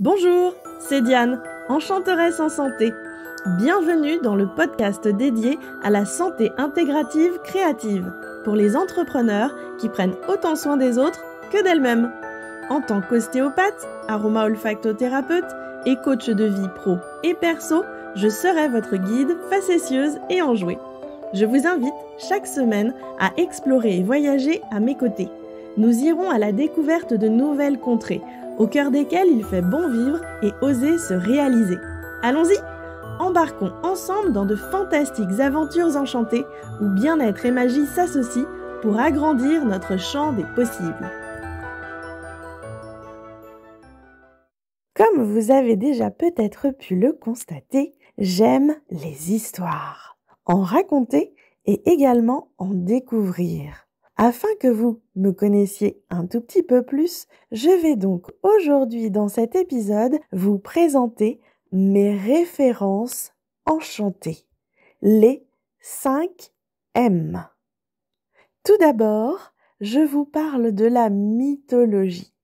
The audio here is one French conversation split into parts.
Bonjour, c'est Diane, enchanteresse en santé. Bienvenue dans le podcast dédié à la santé intégrative créative pour les entrepreneurs qui prennent autant soin des autres que d'elles-mêmes. En tant qu'ostéopathe, aroma-olfactothérapeute et coach de vie pro et perso, je serai votre guide facétieuse et enjouée. Je vous invite chaque semaine à explorer et voyager à mes côtés. Nous irons à la découverte de nouvelles contrées, au cœur desquelles il fait bon vivre et oser se réaliser. Allons-y! Embarquons ensemble dans de fantastiques aventures enchantées où bien-être et magie s'associent pour agrandir notre champ des possibles. Comme vous avez déjà peut-être pu le constater, j'aime les histoires. En raconter et également en découvrir. Afin que vous me connaissiez un tout petit peu plus, je vais donc aujourd'hui dans cet épisode vous présenter mes références enchantées, les 5 M. Tout d'abord, je vous parle de la mythologie.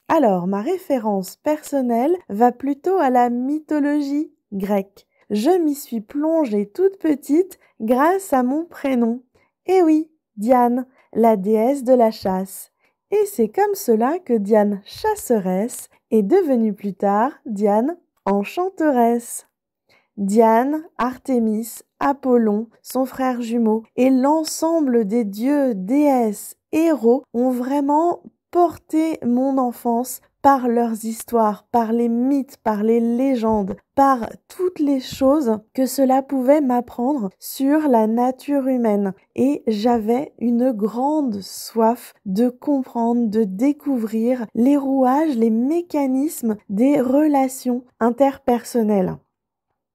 Alors, ma référence personnelle va plutôt à la mythologie grecque. Je m'y suis plongée toute petite grâce à mon prénom. Eh oui, Diane, la déesse de la chasse. Et c'est comme cela que Diane chasseresse est devenue plus tard Diane enchanteresse. Diane, Artémis, Apollon, son frère jumeau et l'ensemble des dieux, déesses, héros ont vraiment porté mon enfance par leurs histoires, par les mythes, par les légendes, par toutes les choses que cela pouvait m'apprendre sur la nature humaine. Et j'avais une grande soif de comprendre, de découvrir les rouages, les mécanismes des relations interpersonnelles.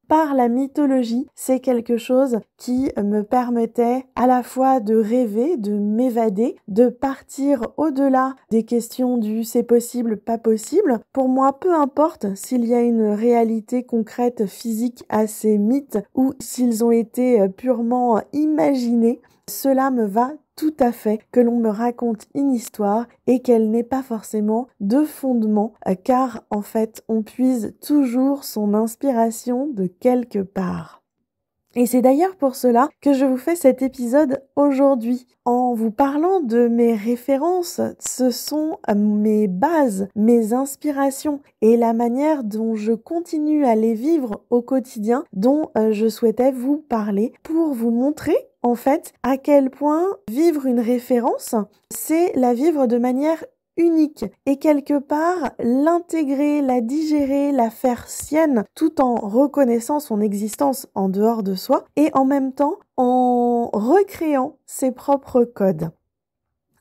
Par la mythologie, c'est quelque chose qui me permettait à la fois de rêver, de m'évader, de partir au-delà des questions du c'est possible, pas possible. Pour moi, peu importe s'il y a une réalité concrète, physique à ces mythes ou s'ils ont été purement imaginés, cela me va tout à fait que l'on me raconte une histoire et qu'elle n'ait pas forcément de fondement, car en fait on puise toujours son inspiration de quelque part. Et c'est d'ailleurs pour cela que je vous fais cet épisode aujourd'hui. En vous parlant de mes références, ce sont mes bases, mes inspirations et la manière dont je continue à les vivre au quotidien dont je souhaitais vous parler pour vous montrer en fait à quel point vivre une référence, c'est la vivre de manière unique et quelque part l'intégrer, la digérer, la faire sienne tout en reconnaissant son existence en dehors de soi et en même temps en recréant ses propres codes.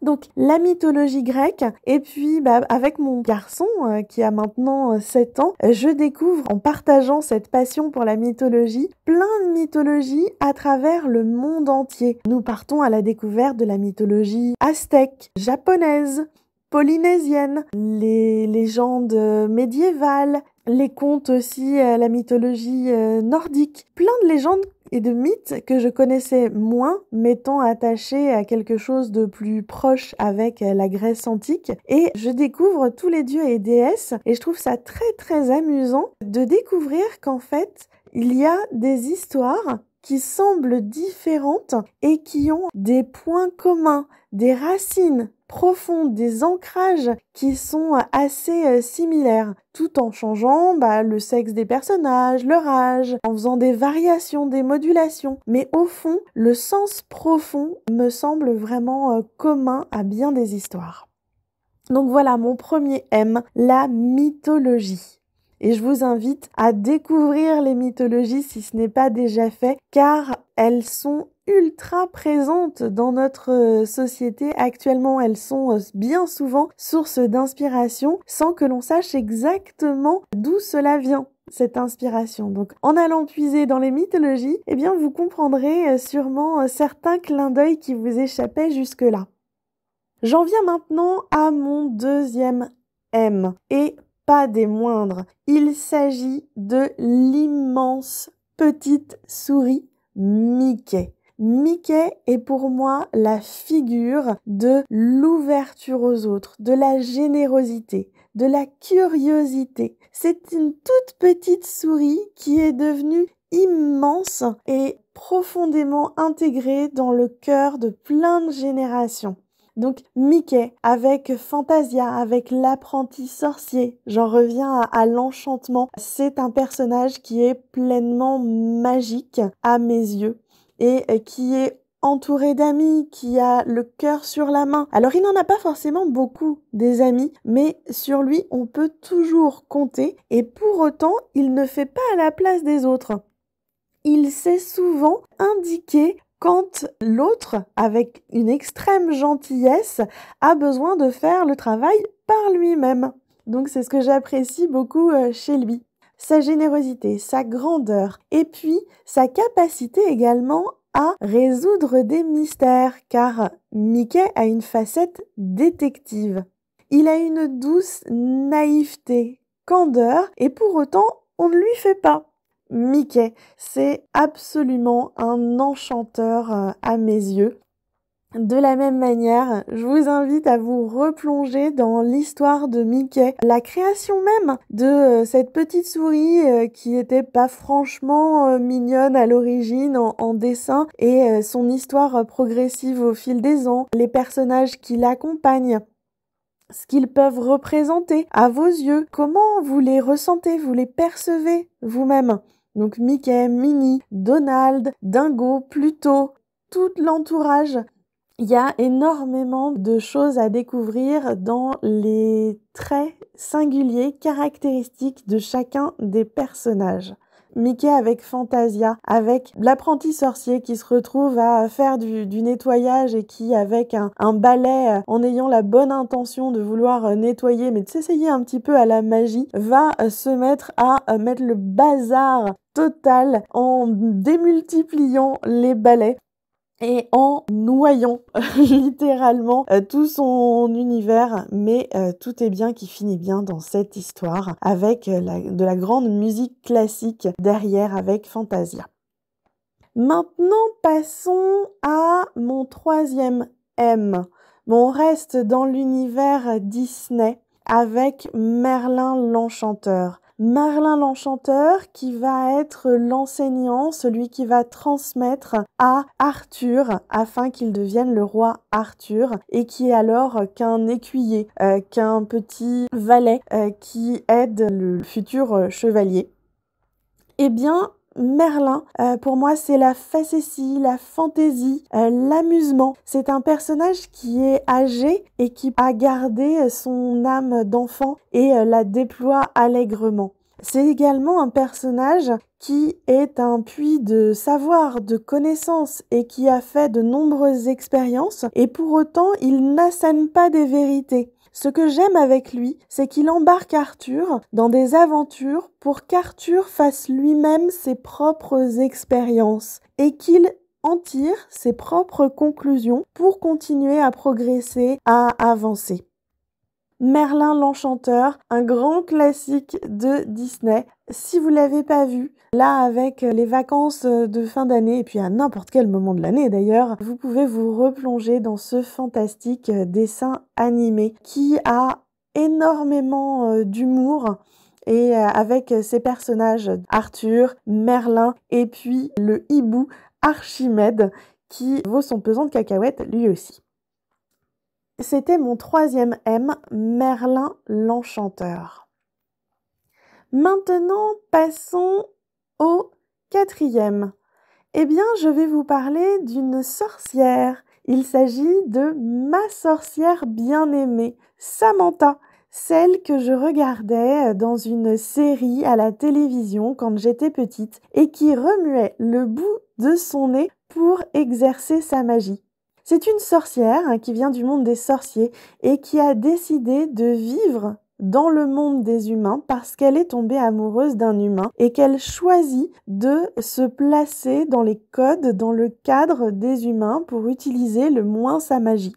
Donc la mythologie grecque et puis avec mon garçon qui a maintenant 7 ans, je découvre en partageant cette passion pour la mythologie, plein de mythologies à travers le monde entier. Nous partons à la découverte de la mythologie aztèque, japonaise, polynésienne, les légendes médiévales, les contes aussi, la mythologie nordique, plein de légendes et de mythes que je connaissais moins, m'étant attachée à quelque chose de plus proche avec la Grèce antique. Et je découvre tous les dieux et déesses et je trouve ça très très amusant de découvrir qu'en fait, il y a des histoires qui semblent différentes et qui ont des points communs, des racines profondes, des ancrages qui sont assez similaires, tout en changeant le sexe des personnages, leur âge, en faisant des variations, des modulations. Mais au fond, le sens profond me semble vraiment commun à bien des histoires. Donc voilà mon premier M, la mythologie. Et je vous invite à découvrir les mythologies si ce n'est pas déjà fait, car elles sont ultra présentes dans notre société. Actuellement, elles sont bien souvent source d'inspiration sans que l'on sache exactement d'où cela vient, cette inspiration. Donc, en allant puiser dans les mythologies, eh bien, vous comprendrez sûrement certains clins d'œil qui vous échappaient jusque-là. J'en viens maintenant à mon deuxième M, et pas des moindres. Il s'agit de l'immense petite souris Mickey. Mickey est pour moi la figure de l'ouverture aux autres, de la générosité, de la curiosité. C'est une toute petite souris qui est devenue immense et profondément intégrée dans le cœur de plein de générations. Donc Mickey avec Fantasia, avec l'apprenti sorcier, j'en reviens à l'enchantement. C'est un personnage qui est pleinement magique à mes yeux et qui est entouré d'amis, qui a le cœur sur la main. Alors il n'en a pas forcément beaucoup des amis, mais sur lui on peut toujours compter et pour autant il ne fait pas à la place des autres. Il sait souvent indiquer quand l'autre, avec une extrême gentillesse, a besoin de faire le travail par lui-même. Donc c'est ce que j'apprécie beaucoup chez lui. Sa générosité, sa grandeur, et puis sa capacité également à résoudre des mystères, car Mickey a une facette détective. Il a une douce naïveté, candeur, et pour autant, on ne lui fait pas. Mickey, c'est absolument un enchanteur à mes yeux. De la même manière, je vous invite à vous replonger dans l'histoire de Mickey, la création même de cette petite souris qui était pas franchement mignonne à l'origine en dessin et son histoire progressive au fil des ans, les personnages qui l'accompagnent, ce qu'ils peuvent représenter à vos yeux, comment vous les ressentez, vous les percevez vous-même. Donc Mickey, Minnie, Donald, Dingo, Pluto, tout l'entourage. Il y a énormément de choses à découvrir dans les traits singuliers, caractéristiques de chacun des personnages. Mickey avec Fantasia, avec l'apprenti sorcier qui se retrouve à faire du nettoyage et qui, avec un balai, en ayant la bonne intention de vouloir nettoyer, mais de s'essayer un petit peu à la magie, va se mettre à mettre le bazar total en démultipliant les balais et en noyant littéralement tout son univers, mais tout est bien qui finit bien dans cette histoire avec de la grande musique classique derrière avec Fantasia. Maintenant, passons à mon troisième M. On reste dans l'univers Disney avec Merlin l'Enchanteur. Merlin l'Enchanteur qui va être l'enseignant, celui qui va transmettre à Arthur afin qu'il devienne le roi Arthur et qui est alors qu'un écuyer, qu'un petit valet qui aide le futur chevalier. Eh bien, Merlin, pour moi, c'est la facétie, la fantaisie, l'amusement. C'est un personnage qui est âgé et qui a gardé son âme d'enfant et la déploie allègrement. C'est également un personnage qui est un puits de savoir, de connaissances et qui a fait de nombreuses expériences et pour autant, il n'assène pas des vérités. Ce que j'aime avec lui, c'est qu'il embarque Arthur dans des aventures pour qu'Arthur fasse lui-même ses propres expériences et qu'il en tire ses propres conclusions pour continuer à progresser, à avancer. Merlin l'Enchanteur, un grand classique de Disney. Si vous l'avez pas vu, là avec les vacances de fin d'année et puis à n'importe quel moment de l'année d'ailleurs, vous pouvez vous replonger dans ce fantastique dessin animé qui a énormément d'humour et avec ses personnages Arthur, Merlin et puis le hibou Archimède qui vaut son pesant de cacahuètes lui aussi. C'était mon troisième M, Merlin l'Enchanteur. Maintenant, passons au quatrième. Eh bien, je vais vous parler d'une sorcière. Il s'agit de ma sorcière bien-aimée, Samantha, celle que je regardais dans une série à la télévision quand j'étais petite et qui remuait le bout de son nez pour exercer sa magie. C'est une sorcière qui vient du monde des sorciers et qui a décidé de vivre dans le monde des humains parce qu'elle est tombée amoureuse d'un humain et qu'elle choisit de se placer dans les codes, dans le cadre des humains pour utiliser le moins sa magie.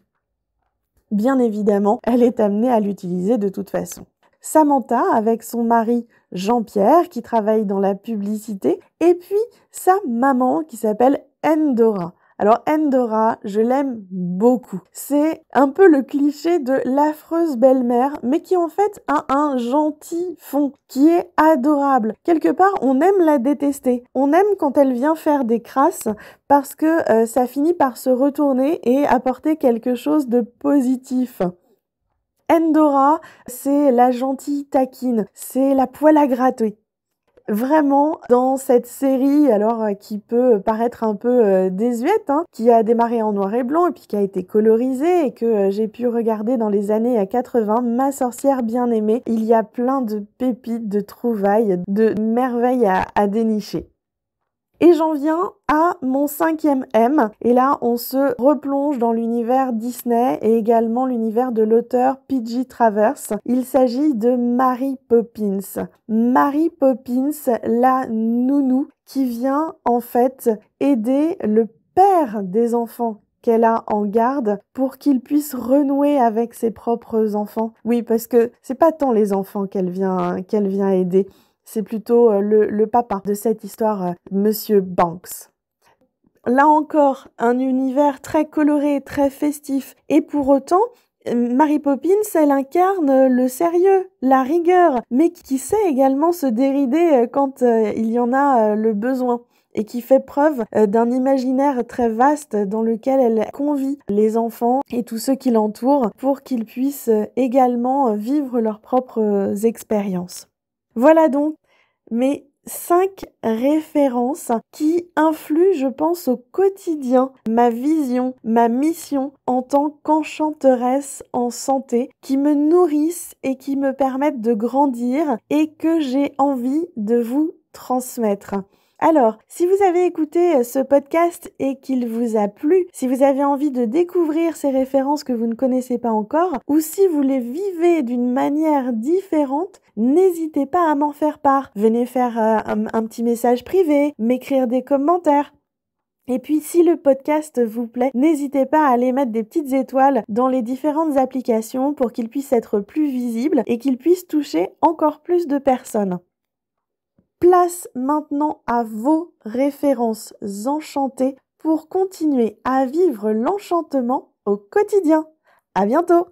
Bien évidemment, elle est amenée à l'utiliser de toute façon. Samantha, avec son mari Jean-Pierre, qui travaille dans la publicité, et puis sa maman qui s'appelle Endora. Alors Endora, je l'aime beaucoup. C'est un peu le cliché de l'affreuse belle-mère, mais qui en fait a un gentil fond, qui est adorable. Quelque part, on aime la détester. On aime quand elle vient faire des crasses parce que ça finit par se retourner et apporter quelque chose de positif. Endora, c'est la gentille taquine, c'est la poêle à gratter. Vraiment, dans cette série, alors qui peut paraître un peu désuète, qui a démarré en noir et blanc et puis qui a été colorisée et que j'ai pu regarder dans les années 80, Ma sorcière bien aimée, il y a plein de pépites, de trouvailles, de merveilles à dénicher. Et j'en viens à mon 5e M, et là on se replonge dans l'univers Disney et également l'univers de l'auteur P.J. Travers. Il s'agit de Mary Poppins. Mary Poppins, la nounou, qui vient en fait aider le père des enfants qu'elle a en garde pour qu'il puisse renouer avec ses propres enfants. Oui, parce que c'est pas tant les enfants qu'elle vient aider. C'est plutôt le papa de cette histoire, Monsieur Banks. Là encore, un univers très coloré, très festif. Et pour autant, Mary Poppins, elle incarne le sérieux, la rigueur, mais qui sait également se dérider quand il y en a le besoin. Et qui fait preuve d'un imaginaire très vaste dans lequel elle convie les enfants et tous ceux qui l'entourent pour qu'ils puissent également vivre leurs propres expériences. Voilà donc mes 5 références qui influent, je pense, au quotidien, ma vision, ma mission en tant qu'enchanteresse en santé, qui me nourrissent et qui me permettent de grandir et que j'ai envie de vous transmettre. Alors, si vous avez écouté ce podcast et qu'il vous a plu, si vous avez envie de découvrir ces références que vous ne connaissez pas encore, ou si vous les vivez d'une manière différente, n'hésitez pas à m'en faire part. Venez faire un petit message privé, m'écrire des commentaires. Et puis, si le podcast vous plaît, n'hésitez pas à aller mettre des petites étoiles dans les différentes applications pour qu'il puisse être plus visible et qu'il puisse toucher encore plus de personnes. Place maintenant à vos références enchantées pour continuer à vivre l'enchantement au quotidien. À bientôt!